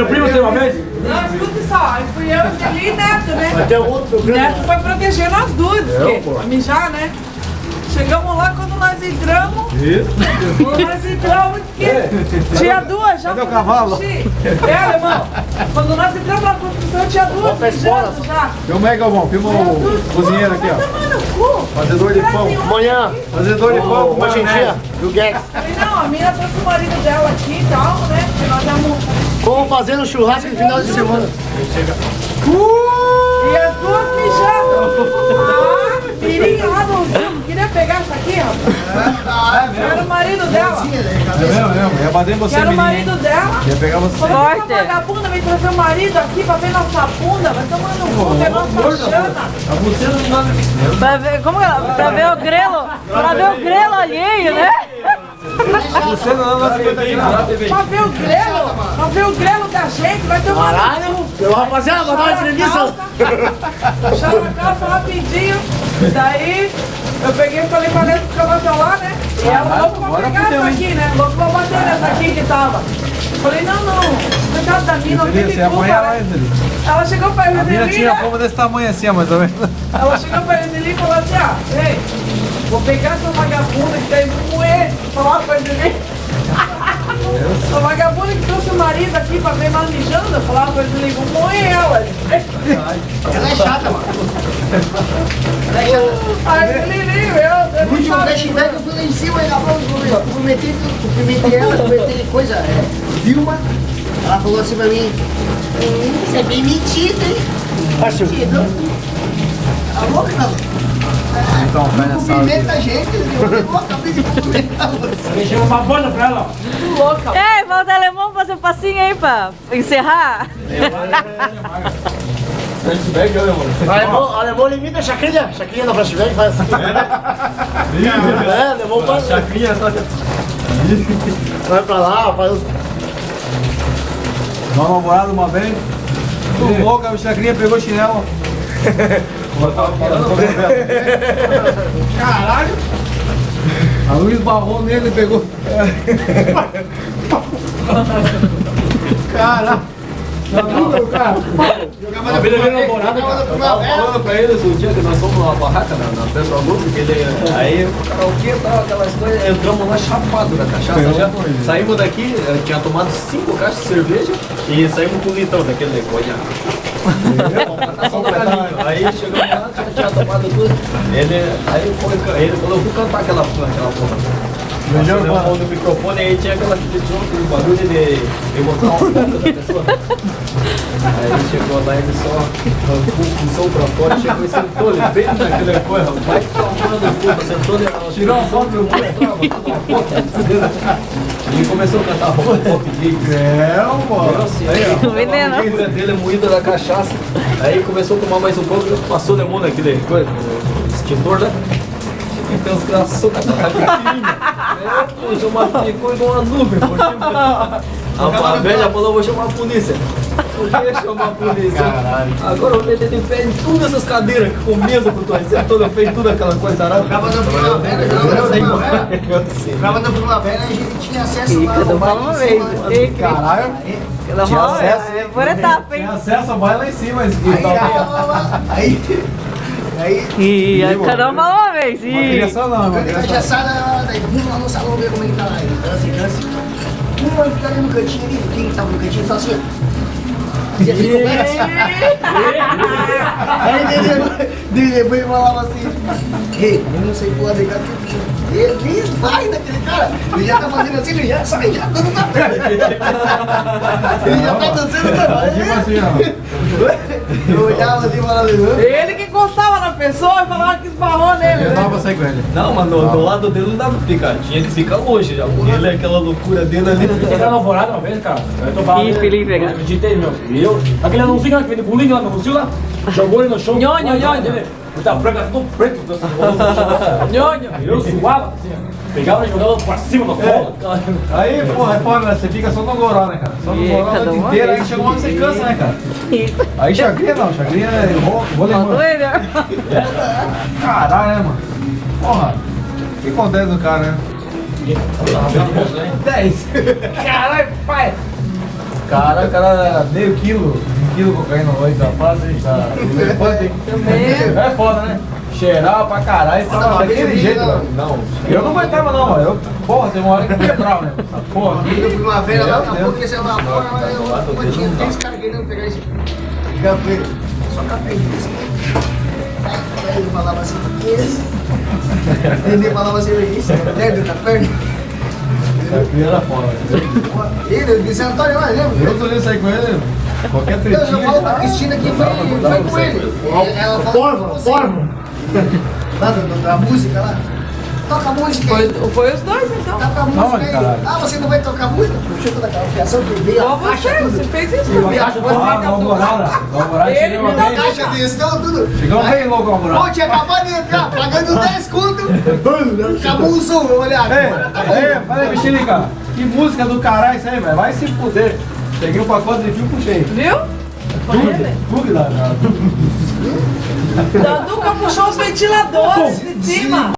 Meu primo tem uma vez? Não, escuta só, fui eu, Angeli e Neto, né? Vai ter outro Neto foi proteger nós duas, pra mijar, né? Chegamos lá, quando nós entramos, tinha duas já. Cadê o cavalo? Alemão, quando nós entramos na construção, tinha duas mijando já. Filma aí, Galvão, filma o cozinheiro aqui, ó. Fazedor de pão. Amanhã. Fazedor de pão, Uma gentinha. E o Gex. Falei, não, a mina trouxe o marido dela aqui e tal, né? Porque nós vamos... Como fazendo churrasco no final de semana. E as duas mijando. Pirinha lá no Zoom, queria pegar isso aqui, rapaz. Era o marido dela. É mesmo, ia bater em você, Era o menina. marido dela. Ia pegar você. Falei, essa vagabunda vem trazer o marido aqui pra ver nossa bunda, vai tomar no cu, ver nossa chana. A você não dá. Pra ver, como que é? Pra ver o grelo alheio, né? Você não dá 50 aqui não. Pra ver o grelo da gente, vai tomar no cu. Meu rapaziada, vou dar uma entrevista. Puxaram a calça rapidinho, daí eu peguei e falei pra dentro que eu vou lá, né? E ela louco pra pegar essa aqui, né? Louco pra bater nessa aqui que tava. Falei, não, coitado da mina, não tem Você ia culpa, apanhar né? mais ali. Ela chegou pra A mina Eliseli, tinha né? fome desse tamanho assim, ó, mais ou menos. Ela chegou pra Eliseli e falou assim, ei, vou pegar essa vagabunda que tá indo moer. Falava pra Eliseli. A vagabunda que trouxe o marido aqui pra ver nós mijando, eu falava pra Eliseli, vou moer ela. Ela é chata, mano. Ela é chata. Aí Eliseli, meu, No último flashback eu fui lá em cima e ela falou comigo, ó. Cumprimentei ela, cumprimentei coisa, Vilma. Ela falou assim pra mim, você é bem metido, hein? Metido. Tá louca, não? Então, vai nessa Cumprimenta a gente, eu acabei de cumprimentar você. Deixei uma banda pra ela, ó. louca. Ei, falta alemão fazer um passinho aí pra encerrar. Flashback, olha, mano. Alemão limita a chacrinha no flashback, faz assim. Alemão faz. Chacrinha, só. Vai pra lá, faz os... Dá uma namorada uma vez. Tudo louco, aí o Chacrinha pegou o chinelo. Caralho! A luz esbarrou nele e pegou. Caralho! Cara, Jogava a vida dele namorada, cara. na Eu tava falando pra eles o dia que nós fomos numa barraca na Pedro Augusto, que ele, aí o karaokê e tal, aquelas coisas, entramos lá chapado da cachaça já. Saímos daqui, tinha tomado 5 caixas de cerveja e saímos com um litrão daquele negócio. Aí chegamos lá, tinha tomado tudo. Ele falou, eu vou cantar aquela porra. Nós deu a mão no microfone e aí tinha aquele barulho de botar uma boca da pessoa. Aí ele chegou lá e ele só pulsou pra fora e chegou e sentou ele bem naquele coisa, vai tomando puta, sentou ele, tirou uma foto do e começou a cantar pop de mano. Veneno. a figura dele moída da cachaça. Aí começou a tomar mais um pouco, passou de mão naquele coisa, extintor, né? E tem uns graços com a pequenininha. Ficou igual uma nuvem por cima. A velha falou, vou chamar a polícia. Por que chamar a polícia? Caralho. Agora eu vou meter de pé em todas essas cadeiras com mesa pro torcedor, toda fez toda aquela coisa arada. Tava na primavera, Tava na primavera, a gente tinha acesso lá. Cada uma vez. Caralho! Cada Tinha uma acesso, vez. Por etapa, hein? Tinha acesso, vai lá em cima. Aí, E cada uma uma vez. Uma criação não, uma a criação. cachaçada, daí vamos lá no salão ver como é que tá lá. Cansa. Uma fica ali no cantinho ali, quem que tava no cantinho só assim, ó. Fazia assim, conversa. Aí depois falava assim, ei, eu não sei pular de gato. Ele vai daquele cara, ele já tá fazendo assim, ele já sai, já dando na perna. Ele já tá dançando também. Tipo assim, ó. Eu olhava assim e falava, Ele que encostava na pessoa e falava que esbarrou nele, Eu né? tava pra sair com ele. Não, mas do lado dele não dava pra ficar, tinha que ficar longe já, porque ele é aquela loucura dele ali. Você tá namorado uma vez, cara? Eu tô falando. Ih, Felipe, Eu acreditei, meu. E eu, aquele anúncio lá que vem de bolinho lá no anúncio lá, jogou ele no chão. Nhonho, nhonho. Ele tava tudo preto, nhonho. Eu suava, assim, ó. Pegava e jogava pra cima do colo. Aí, porra, repara, né? Você fica só no goró, né, cara? Só no goró a cada noite uma inteira, aí vez. chega uma hora que você cansa, né, cara? Isso. Aí chagrinha não, chagrinha é vou Faltou levar. ele, né? Caralho, né, mano? Porra, o que acontece no cara, né? 10. Caralho, pai. Cara, meio quilo, 1 quilo de cocaína hoje, rapaz, tá. É foda, né? Cheirava pra caralho, tava daquele jeito, velho. Não. Eu não aguentava não, mano. Porra, tem uma hora que quebrava, né? Essa porra aqui. Eu fui uma vez lá, daqui a Meu pouco esse evapora, mas eu tinha 3 caras querendo pegar esse gambeiro. Só capelhinho assim. Aí ele falava assim, esse. Ele falava assim, isso, dedo da perna. Aqui era foda. Ele disse, Antônio, mas lembra? Eu tô indo sair com ele, qualquer Eu tretinha. já falo pra Cristina que foi com ele. Ela falou, forma. Lá da música lá. Toca a música aí. Foi os dois então. Toca a Não, música aí. caralho. Ah, você não vai tocar música? Puxa toda aquela fiação que veio. Igual A caixa você, tudo. você fez isso Eu comigo. acho Você Ah, ainda Alvorada, Ele chegou me uma dá vez. Caixa de estão tudo. Chegou bem louco, Alvorada. Pô, tinha acabado de entrar, pagando 10 conto. Acabou o som, eu olhei agora. Tá bom. Falei, Mexerica, que música do caralho isso aí, velho? Vai se fuder. Peguei um pacote de fio e puxei. Viu? Tudo lá. Da Duca puxou os ventiladores de cima.